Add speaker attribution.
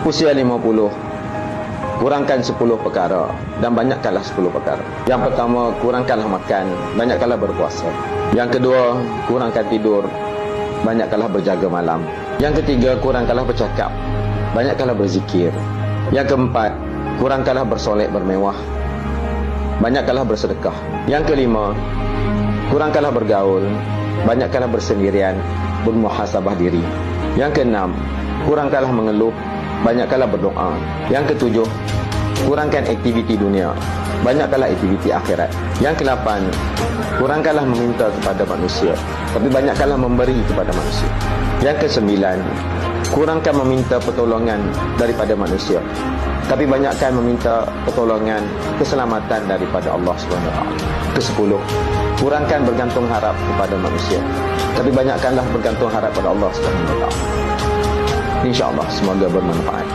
Speaker 1: Usia 50, kurangkan 10 perkara dan banyakkanlah 10 perkara. Yang pertama, kurangkanlah makan, banyakkanlah berpuasa. Yang kedua, kurangkan tidur, banyakkanlah berjaga malam. Yang ketiga, kurangkanlah bercakap, banyakkanlah berzikir. Yang keempat, kurangkanlah bersolek bermewah, banyakkanlah bersedekah. Yang kelima, kurangkanlah bergaul, banyakkanlah bersendirian, bermuhasabah diri. Yang keenam, kurangkanlah mengeluh, banyakkanlah berdoa. Yang ketujuh, kurangkan aktiviti dunia, banyakkanlah aktiviti akhirat. Yang ke-8, kurangkanlah meminta kepada manusia, tapi banyakkanlah memberi kepada manusia. Yang ke-9, kurangkan meminta pertolongan daripada manusia, tapi banyakkan meminta pertolongan keselamatan daripada Allah SWT. Ke-10, kurangkan bergantung harap kepada manusia, tapi banyakkanlah bergantung harap pada Allah SWT. InsyaAllah semoga bermanfaat.